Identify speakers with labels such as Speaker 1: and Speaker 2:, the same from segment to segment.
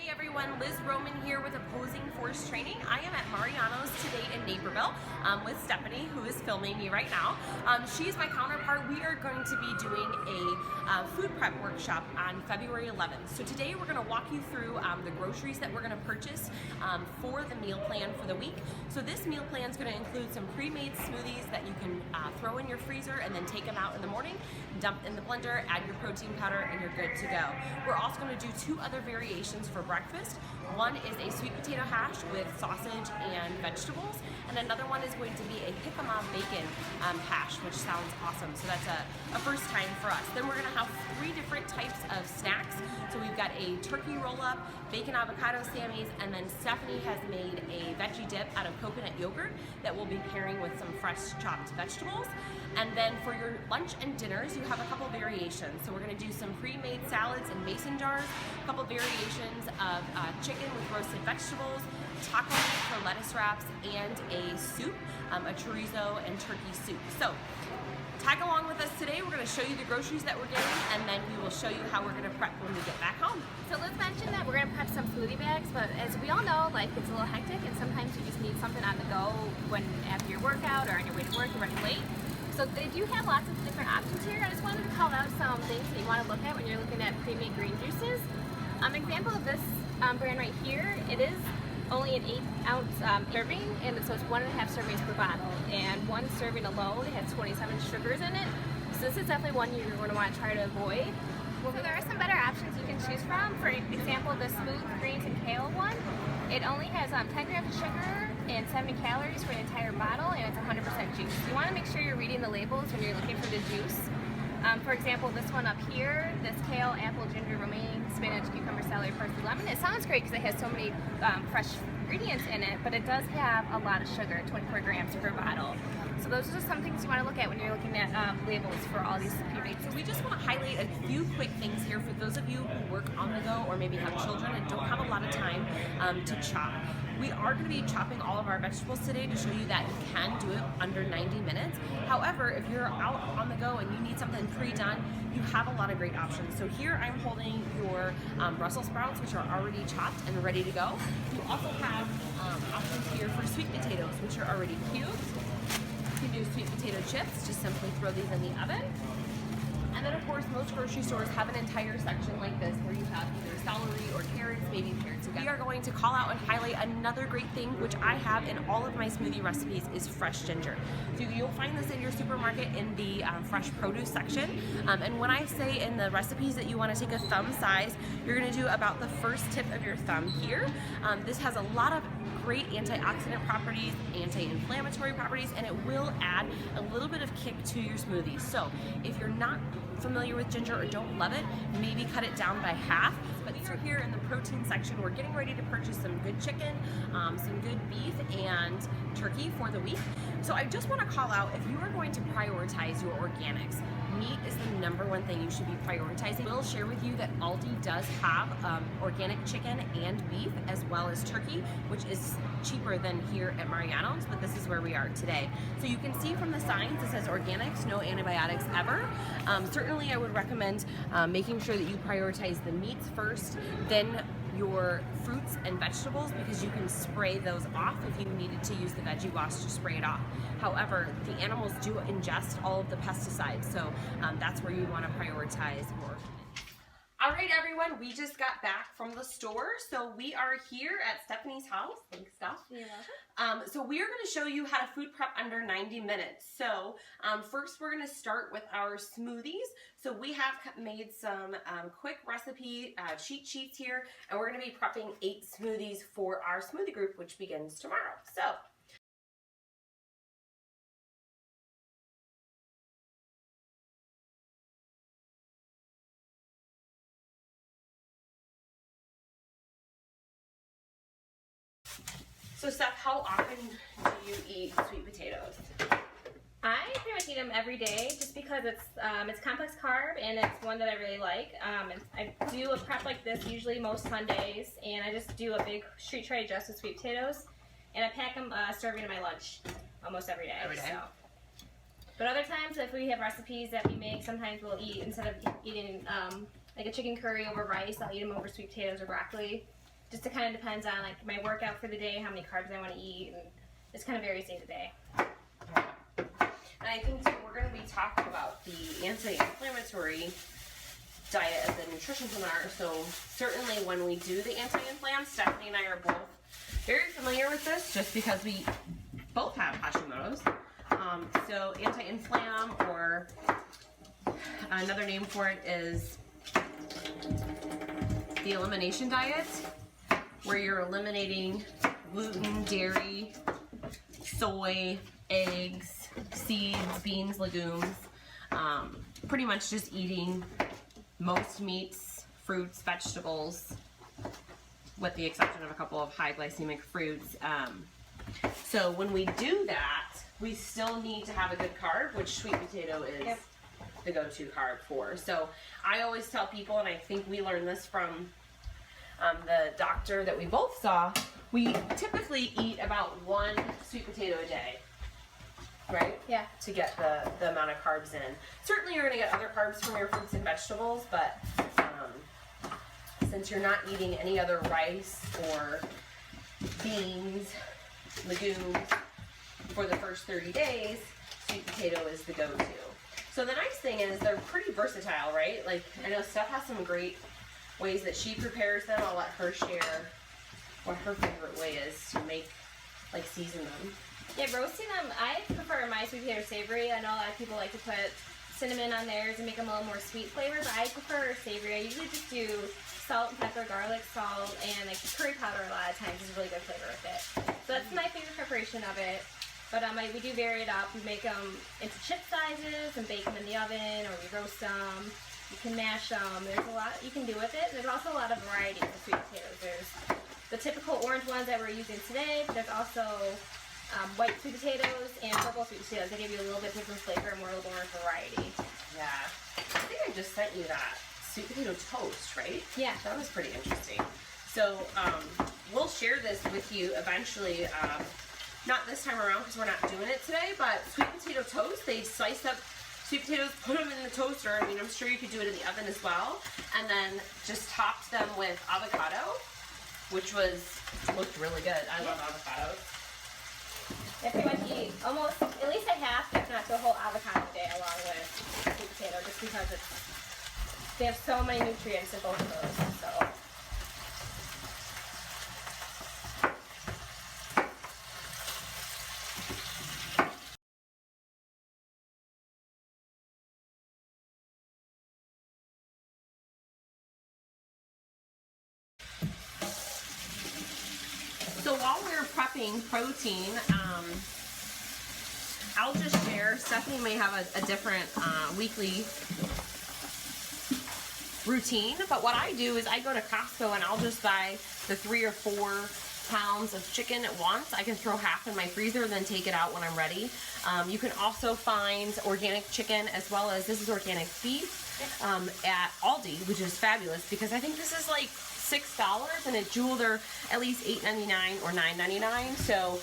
Speaker 1: Hey everyone, Liz Roman here with Opposing Force Training. I am at Mariano's today in Naperville with Stephanie, who is filming me right now. She's my counterpart. We are going to be doing a food prep workshop on February 11th. So today we're going to walk you through the groceries that we're going to purchase for the meal plan for the week. So this meal plan is going to include some pre-made smoothies that you can throw in your freezer and then take them out in the morning, dump in the blender, add your protein powder, and you're good to go. We're also going to do two other variations for breakfast. One is a sweet potato hash with sausage and vegetables, and another one is going to be a jicama bacon hash, which sounds awesome. So that's a first time for us. Then we're going to have three different types of snacks. So we've got a turkey roll-up, bacon avocado sammies, and then Stephanie has made a veggie dip out of coconut yogurt that we'll be pairing with some fresh chopped vegetables. And then for your lunch and dinners, you have a couple variations. So we're going to do some pre-made salads in mason jars, a couple variations of chicken with roasted vegetables, taco meat for lettuce wraps, and a soup, a chorizo and turkey soup. So tag along with us today. We're going to show you the groceries that we're getting, and then we will show you how we're going to prep when we get back home.
Speaker 2: So let's mention that we're going to prep some smoothie bags, but as we all know, life gets a little hectic, and sometimes you just need something on the go when after your workout or on your way to work, you're running late. So they do have lots of different options here. I just wanted to call out some things that you want to look at when you're looking at pre-made green juices. Example of this brand right here, it is only an 8-ounce serving, and so it's 1.5 servings per bottle. And one serving alone has 27 sugars in it. So this is definitely one you're going to want to try to avoid. So there are some better options you can choose from. For example, the smooth greens and kale one, it only has 10 grams of sugar and 70 calories for the entire bottle, and it's 100% juice. You want to make sure you're reading the labels when you're looking for the juice. For example, this one up here, this kale, apple, ginger, romaine, spinach, cucumber, celery, parsley, lemon. It sounds great because it has so many fresh ingredients in it, but it does have a lot of sugar, 24 grams per bottle. So those are just some things you want to look at when you're looking at labels for all these pre-made.
Speaker 1: So we just want to highlight a few quick things here for those of you who work on the go or maybe have children and don't have a lot of time to chop. We are going to be chopping all of our vegetables today to show you that you can do it under 90 minutes. However, if you're out on the go and you need something pre-done, you have a lot of great options. So here I'm holding your Brussels sprouts, which are already chopped and ready to go. You also have options here for sweet potatoes, which are already cubed. You can do sweet potato chips, just simply throw these in the oven. And then of course, most grocery stores have an entire section like this where you have either celery or carrots, maybe paired together. We are going to call out and highlight another great thing, which I have in all of my smoothie recipes, is fresh ginger. So you'll find this in your supermarket in the fresh produce section. And when I say in the recipes that you want to take a thumb size, you're going to do about the first tip of your thumb here. This has a lot of great antioxidant properties, anti-inflammatory properties, and it will add a little bit of kick to your smoothies. So if you're not familiar with ginger or don't love it, maybe cut it down by half. But these are here in the protein section. We're getting ready to purchase some good chicken, some good beef, and turkey for the week. So I just want to call out, if you are going to prioritize your organics, meat is the #1 thing you should be prioritizing. We'll share with you that Aldi does have organic chicken and beef, as well as turkey, which is cheaper than here at Mariano's, but this is where we are today. So you can see from the signs it says organics, no antibiotics ever. Certainly I would recommend making sure that you prioritize the meats first, then your fruits and vegetables, because you can spray those off if you needed to use the veggie wash to spray it off. However, the animals do ingest all of the pesticides, so that's where you want to prioritize more. All right, everyone, we just got back from the store, so we are here at Stephanie's house. Thanks, Steph.
Speaker 2: You're welcome.
Speaker 1: So we are going to show you how to food prep under 90 minutes. So first we're going to start with our smoothies. So we have made some quick recipe cheat sheets here, and we're going to be prepping 8 smoothies for our smoothie group, which begins tomorrow. So Steph, how often do you eat sweet potatoes?
Speaker 2: I pretty much eat them every day just because it's complex carb and it's one that I really like. And I do a prep like this usually most Sundays, and I just do a big street tray just with sweet potatoes, and I pack them serving in my lunch almost every day. So. But other times, if we have recipes that we make, sometimes we'll eat, instead of eating like a chicken curry over rice, I'll eat them over sweet potatoes or broccoli. Just it kind of depends on like my workout for the day, how many carbs I want to eat, and it's kind of varies day to day.
Speaker 1: And I think too, we're going to be talking about the anti-inflammatory diet as a nutrition seminar. So certainly when we do the anti-inflam, Stephanie and I are both very familiar with this just because we both have Hashimoto's. So anti-inflam, or another name for it is the elimination diet, where you're eliminating gluten, dairy, soy, eggs, seeds, beans, legumes, pretty much just eating most meats, fruits, vegetables, with the exception of a couple of high glycemic fruits. So when we do that, we still need to have a good carb, which sweet potato is the go-to carb for. So I always tell people, and I think we learned this from the doctor that we both saw, we typically eat about 1 sweet potato a day, right?
Speaker 2: Yeah.
Speaker 1: To get the amount of carbs in. Certainly you're going to get other carbs from your fruits and vegetables, but since you're not eating any other rice or beans, legumes for the first 30 days, sweet potato is the go-to. So the nice thing is they're pretty versatile, right? Like, I know Steph has some great ways that she prepares them. I'll let her share what her favorite way is to make, like, season them.
Speaker 2: Yeah, roasting them, I prefer my sweet potato savory. I know a lot of people like to put cinnamon on theirs and make them a little more sweet flavor, but I prefer savory. I usually just do salt, pepper, garlic, salt, and like curry powder a lot of times is a really good flavor with it. So that's my favorite preparation of it. But we do vary it up. We make them into chip sizes and bake them in the oven, or we roast them. You can mash them. There's a lot you can do with it. There's also a lot of variety of sweet potatoes. There's the typical orange ones that we're using today, but there's also white sweet potatoes and purple sweet potatoes. They give you a little bit different flavor and more variety.
Speaker 1: Yeah. I think I just sent you that sweet potato toast, right?
Speaker 2: Yeah.
Speaker 1: That was pretty interesting. So we'll share this with you eventually. Not this time around because we're not doing it today, but sweet potato toast, they slice up sweet potatoes, put them in the toaster. I mean, I'm sure you could do it in the oven as well. And then just topped them with avocado, which looked really good. I love avocados.
Speaker 2: I pretty much eat almost at least a half, if not the whole avocado a day, along with sweet potato, just because they have so many nutrients in both of those. So.
Speaker 1: So while we're prepping protein, I'll just share, Stephanie may have a different weekly routine, but what I do is I go to Costco and I'll just buy the 3 or 4 pounds of chicken at once. I can throw half in my freezer and then take it out when I'm ready. You can also find organic chicken as well as, this is organic beef, at Aldi, which is fabulous because I think this is like $6, and at Jewel they're at least $8.99 or $9.99. So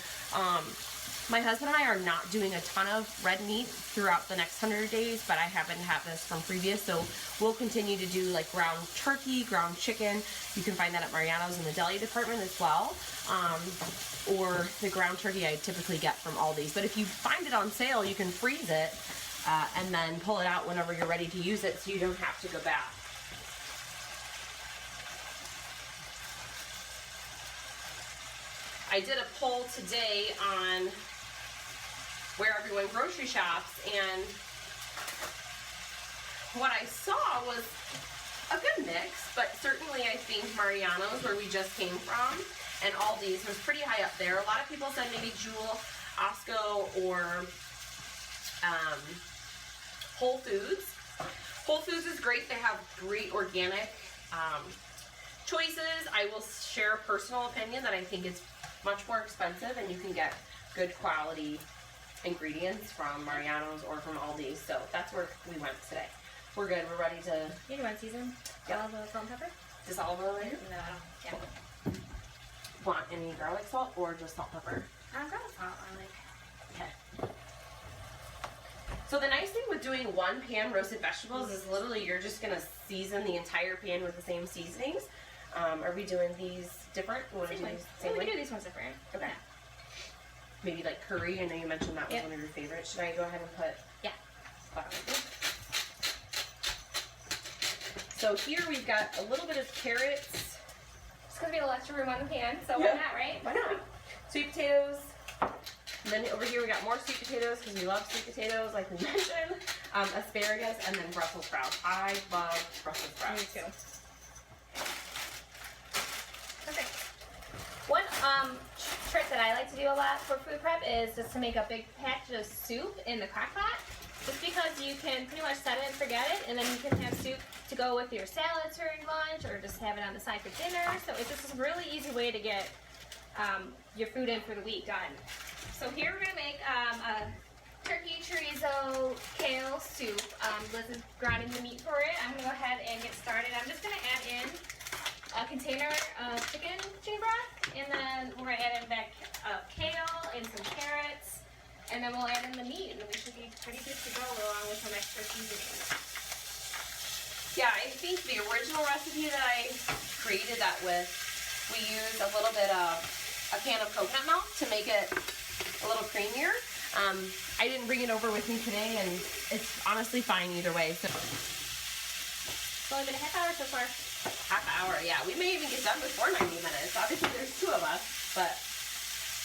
Speaker 1: my husband and I are not doing a ton of red meat throughout the next 100 days, but I happen to have this from previous, so we'll continue to do like ground turkey, ground chicken. You can find that at Mariano's in the deli department as well, or the ground turkey I typically get from Aldi's. But if you find it on sale, you can freeze it and then pull it out whenever you're ready to use it, so you don't have to go back. I did a poll today on where everyone grocery shops, and what I saw was a good mix, but certainly I think Mariano's, where we just came from, and Aldi's was pretty high up there. A lot of people said maybe Jewel, Osco, or Whole Foods. Whole Foods is great. They have great organic choices. I will share a personal opinion that I think it's much more expensive, and you can get good quality ingredients from Mariano's or from Aldi's. So that's where we went today. We're good. We're ready to.
Speaker 2: You want season?
Speaker 1: Yep.
Speaker 2: Olive oil, salt, and pepper?
Speaker 1: Just olive oil in?
Speaker 2: No. Yeah.
Speaker 1: Cool. Want any garlic salt or just salt, pepper?
Speaker 2: Garlic salt, I like.
Speaker 1: Okay. So the nice thing with doing one pan roasted vegetables is literally you're just gonna season the entire pan with the same seasonings. Are we doing these different? You want to do
Speaker 2: Same way.
Speaker 1: these same
Speaker 2: We
Speaker 1: way?
Speaker 2: can do these ones different.
Speaker 1: Okay. Maybe like curry. I know you mentioned that was one of your favorites. Should I go ahead and put?
Speaker 2: Yeah.
Speaker 1: So here we've got a little bit of carrots.
Speaker 2: Just because we have a lot of room on the pan, so why not, right?
Speaker 1: Why not? Sweet potatoes. And then over here we got more sweet potatoes because we love sweet potatoes, like we mentioned. Asparagus, and then Brussels sprouts. I love Brussels sprouts.
Speaker 2: Me too. Perfect. One trick that I like to do a lot for food prep is just to make a big patch of soup in the crock pot. Just because you can pretty much set it and forget it, and then you can have soup to go with your salads for your lunch, or just have it on the side for dinner. So it's just a really easy way to get your food in for the week done. So here we're gonna make a turkey chorizo kale soup. Liz is grinding the meat for it. I'm gonna go ahead and get started. I'm just gonna add in a container of chicken broth, and then we're gonna add in back kale and some carrots, and then we'll add in the meat, and then we should be pretty good to go along with some extra seasoning.
Speaker 1: Yeah, I think the original recipe that I created that with, we used a little bit of a can of coconut milk to make it a little creamier. I didn't bring it over with me today, and it's honestly fine either way. So
Speaker 2: It's only been a half hour so far.
Speaker 1: half hour, yeah. We may even get done before 90 minutes. Obviously, there's two of us, but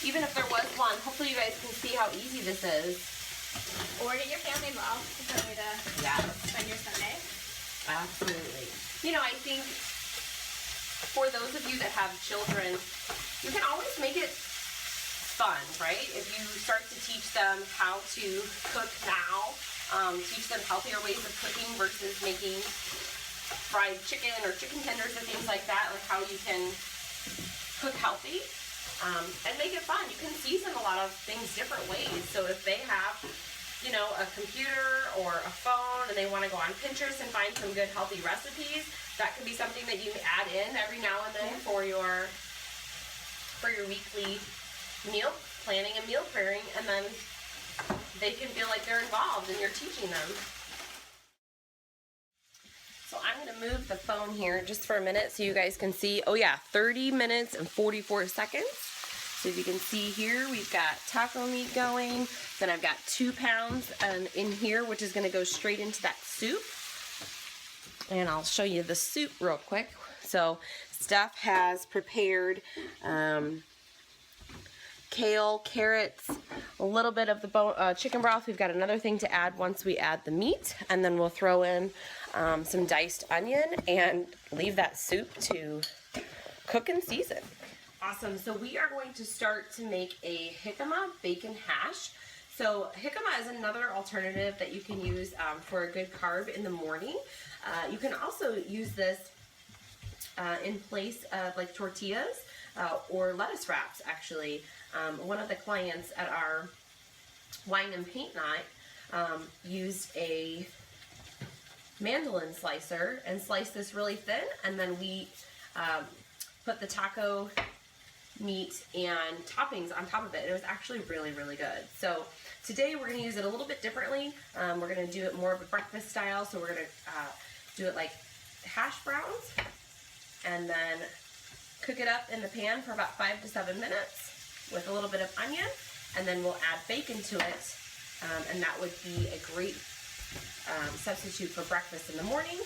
Speaker 1: even if there was one, hopefully you guys can see how easy this is.
Speaker 2: Or get your family involved. It's a way to spend your Sunday.
Speaker 1: Absolutely. You know, I think for those of you that have children, you can always make it fun, right? If you start to teach them how to cook now, teach them healthier ways of cooking versus making fried chicken or chicken tenders or things like that, like how you can cook healthy and make it fun. You can season a lot of things different ways. So if they have, you know, a computer or a phone and they want to go on Pinterest and find some good healthy recipes, that could be something that you add in every now and then for your weekly meal planning and meal preparing, and then they can feel like they're involved and you're teaching them. So I'm going to move the phone here just for a minute so you guys can see. Oh yeah, 30 minutes and 44 seconds. So as you can see here, we've got taco meat going. Then I've got 2 pounds in here, which is going to go straight into that soup. And I'll show you the soup real quick. So Steph has prepared kale, carrots, a little bit of the chicken broth. We've got another thing to add once we add the meat, and then we'll throw in some diced onion and leave that soup to cook and season. Awesome. So we are going to start to make a jicama bacon hash. So jicama is another alternative that you can use for a good carb in the morning. You can also use this in place of like tortillas or lettuce wraps, actually. One of the clients at our wine and paint night used a mandolin slicer and sliced this really thin, and then we put the taco meat and toppings on top of it. It was actually really, really good. So today we're going to use it a little bit differently. We're going to do it more of a breakfast style. So we're going to do it like hash browns and then cook it up in the pan for about 5 to 7 minutes with a little bit of onion, and then we'll add bacon to it, and that would be a great substitute for breakfast in the morning.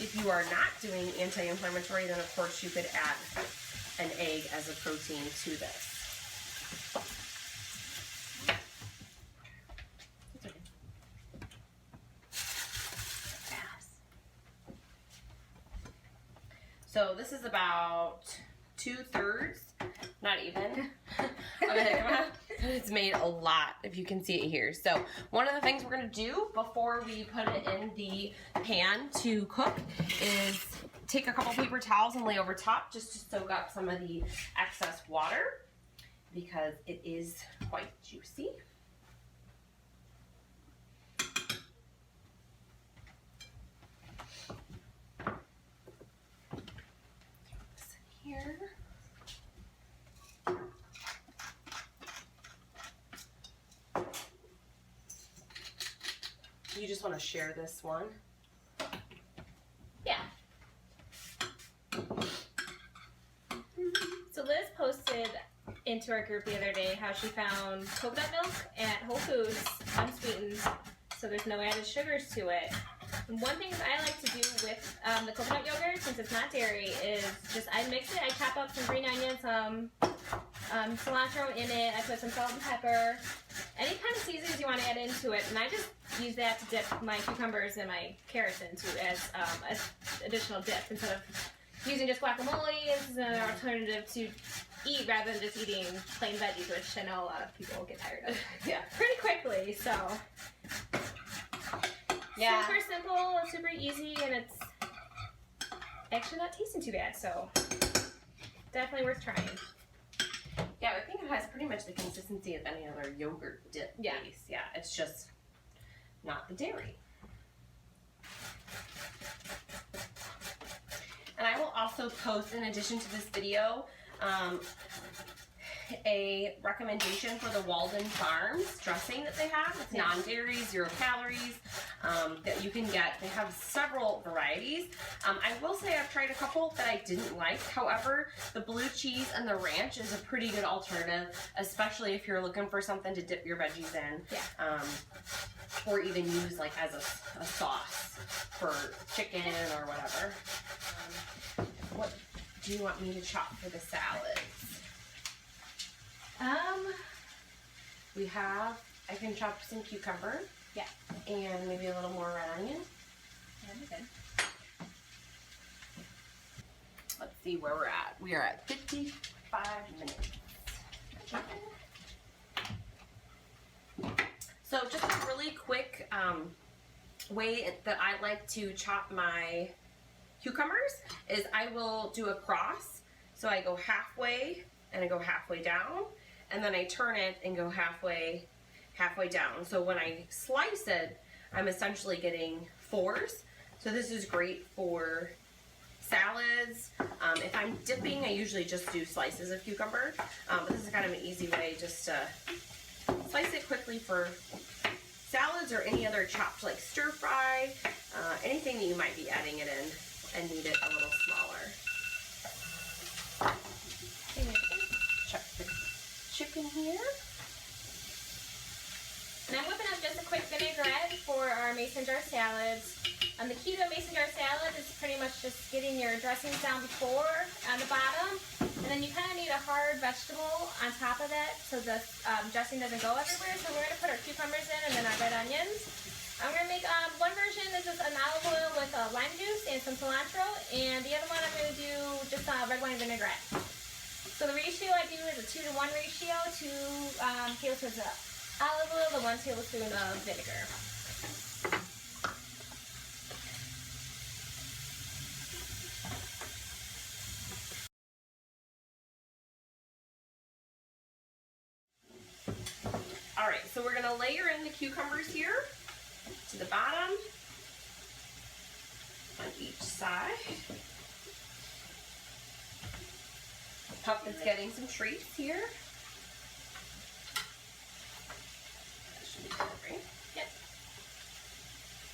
Speaker 1: If you are not doing anti-inflammatory, then of course you could add an egg as a protein to this. So this is about 2/3, not even, of a jicama. It's made a lot, if you can see it here. So one of the things we're going to do before we put it in the pan to cook is take a couple paper towels and lay over top just to soak up some of the excess water because it is quite juicy. Here. You just want to share this one?
Speaker 2: Yeah. into our group the other day how she found coconut milk at Whole Foods, unsweetened, so there's no added sugars to it. And one thing I like to do with the coconut yogurt, since it's not dairy, is just I mix it. I chop up some green onions, some cilantro in it. I put some salt and pepper, any kind of seasonings you want to add into it, and I just use that to dip my cucumbers and my carrots into as additional dip instead of using just guacamole. This is an alternative to eat rather than just eating plain veggies, which I know a lot of people get tired of.
Speaker 1: Yeah.
Speaker 2: Pretty quickly, so.
Speaker 1: Yeah.
Speaker 2: Super simple, super easy, and it's actually not tasting too bad, so definitely worth trying.
Speaker 1: Yeah, I think it has pretty much the consistency of any other yogurt dip base. Yeah, it's just not the dairy. And I will also post, in addition to this video, a recommendation for the Walden Farms dressing that they have. It's non-dairy, 0 calories, that you can get. They have several varieties. I will say I've tried a couple that I didn't like. However, the blue cheese and the ranch is a pretty good alternative, especially if you're looking for something to dip your veggies in.
Speaker 2: Yeah.
Speaker 1: Or even use like as a sauce for chicken or whatever. What do you want me to chop for the salads? I can chop some cucumber.
Speaker 2: Yeah.
Speaker 1: And maybe a little more red onion.
Speaker 2: That'd be good.
Speaker 1: Let's see where we're at. We are at 55 minutes. So just a really quick way that I like to chop my cucumbers is I will do a cross. So I go halfway and I go halfway down, and then I turn it and go halfway down. So when I slice it, I'm essentially getting 4s. So this is great for salads. If I'm dipping, I usually just do slices of cucumber. But this is kind of an easy way just to slice it quickly for salads or any other chopped like stir fry, anything that you might be adding it in and need it a little smaller. Check the chicken here.
Speaker 2: And I'm whipping up just a quick vinaigrette for our mason jar salads. The key to a mason jar salad is pretty much just getting your dressings down before on the bottom, and then you kind of need a hard vegetable on top of that so the dressing doesn't go everywhere. So we're going to put our cucumbers in and then our red onions. I'm going to make one version is just an olive oil with lime juice and some cilantro, and the other one I'm going to do just red wine vinaigrette. So the ratio I do is a 2-to-1 ratio, 2 tablespoons of olive oil to 1 tablespoon of vinegar.
Speaker 1: All right, so we're gonna layer in the cucumbers here to the bottom on each side. Pup is getting some treats here. That should be good, right?
Speaker 2: Yep.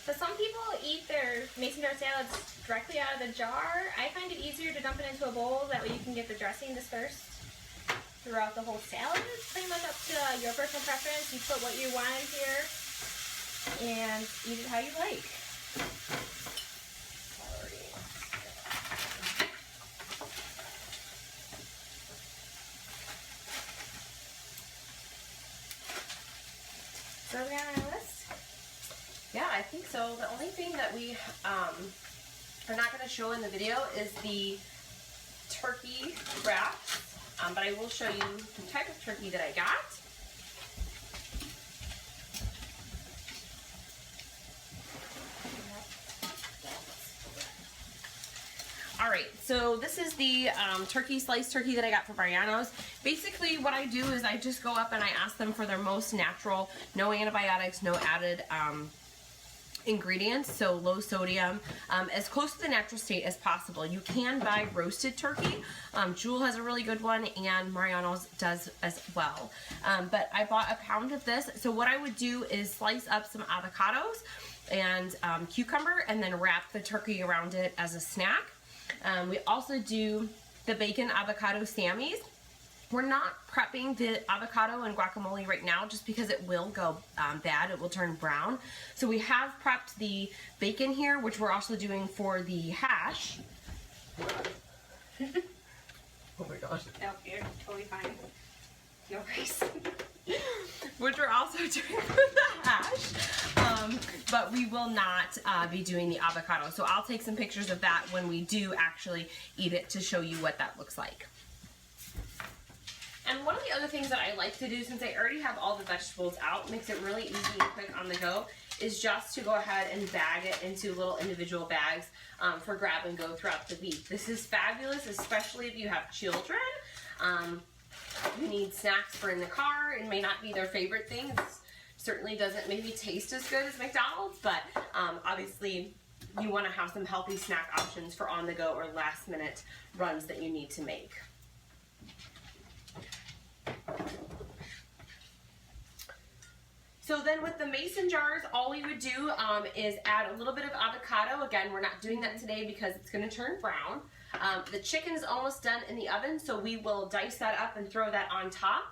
Speaker 2: So some people eat their mason jar salads directly out of the jar. I find it easier to dump it into a bowl, that way you can get the dressing dispersed throughout the whole salad. It's pretty much up to your personal preference. You put what you want in here and eat it how you like. So we got on our list?
Speaker 1: Yeah, I think so. The only thing that we are not going to show in the video is the turkey wraps. But I will show you the type of turkey that I got. All right, so this is the sliced turkey that I got from Mariano's. Basically what I do is I just go up and I ask them for their most natural, no antibiotics, no added ingredients, so low sodium, as close to the natural state as possible. You can buy roasted turkey. Jewel has a really good one, and Mariano's does as well. But I bought a pound of this. So what I would do is slice up some avocados and cucumber, and then wrap the turkey around it as a snack. We also do the bacon avocado Sammys. We're not prepping the avocado and guacamole right now just because it will go bad. It will turn brown. So we have prepped the bacon here, which we're also doing for the hash. Oh my gosh.
Speaker 2: No, you're totally fine. No worries.
Speaker 1: Which we're also doing for the hash, but we will not be doing the avocado. So I'll take some pictures of that when we do actually eat it to show you what that looks like. And one of the other things that I like to do, since I already have all the vegetables out, makes it really easy and quick on the go, is just to go ahead and bag it into little individual bags for grab and go throughout the week. This is fabulous, especially if you have children who need snacks for in the car. It may not be their favorite thing. It certainly doesn't maybe taste as good as McDonald's, but obviously you want to have some healthy snack options for on the go or last minute runs that you need to make. So then with the mason jars, all we would do is add a little bit of avocado. Again, we're not doing that today because it's going to turn brown. The chicken is almost done in the oven, so we will dice that up and throw that on top.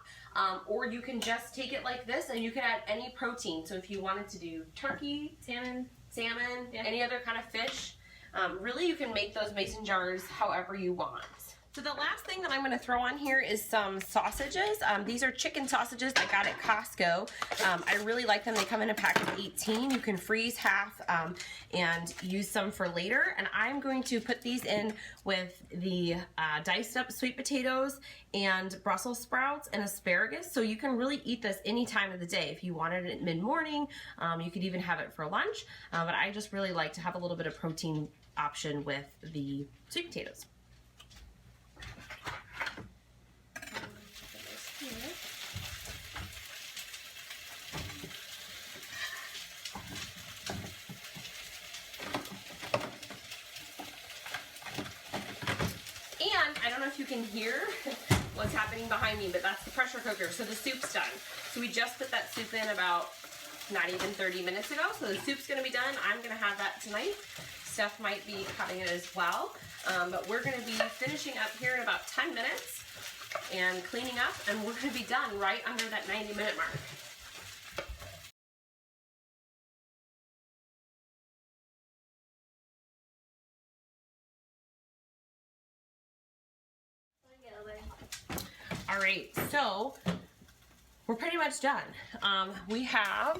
Speaker 1: Or you can just take it like this and you can add any protein. So if you wanted to do turkey, salmon, yeah, any other kind of fish, really you can make those mason jars however you want. So the last thing that I'm going to throw on here is some sausages. These are chicken sausages I got at Costco. I really like them. They come in a pack of 18. You can freeze half and use some for later. And I'm going to put these in with the diced up sweet potatoes and Brussels sprouts and asparagus. So you can really eat this any time of the day. If you wanted it mid-morning, you could even have it for lunch. But I just really like to have a little bit of protein option with the sweet potatoes. And I don't know if you can hear what's happening behind me, but that's the pressure cooker. So the soup's done. So we just put that soup in about not even 30 minutes ago. So the soup's gonna be done. I'm gonna have that tonight. Steph might be having it as well. But we're gonna be finishing up here in about 10 minutes and cleaning up, and we're gonna be done right under that 90-minute mark. All right, so we're pretty much done. We have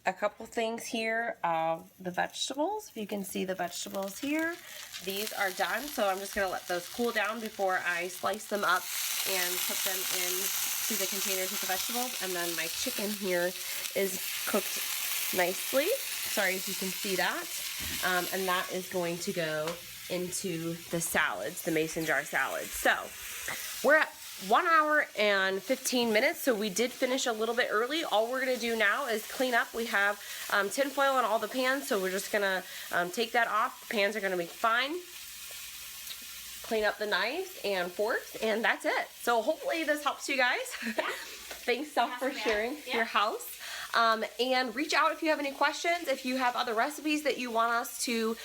Speaker 1: a couple things here of the vegetables. If you can see the vegetables here, these are done. So I'm just gonna let those cool down before I slice them up and put them into the containers with the vegetables. And then my chicken here is cooked nicely. Sorry if you can see that. And that is going to go into the salads, the mason jar salads. So we're at 1 hour and 15 minutes, so we did finish a little bit early. All we're gonna do now is clean up. We have tin foil on all the pans, so we're just gonna take that off. The pans are gonna be fine. Clean up the knives and forks, and that's it. So hopefully this helps you guys. Yeah. Thanks, Steph, for sharing your house. And reach out if you have any questions. If you have other recipes that you want us to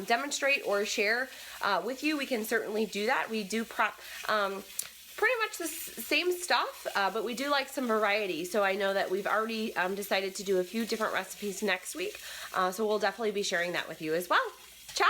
Speaker 1: demonstrate or share with you, we can certainly do that. We do prep pretty much the same stuff, but we do like some variety. So I know that we've already decided to do a few different recipes next week. So we'll definitely be sharing that with you as well. Ciao!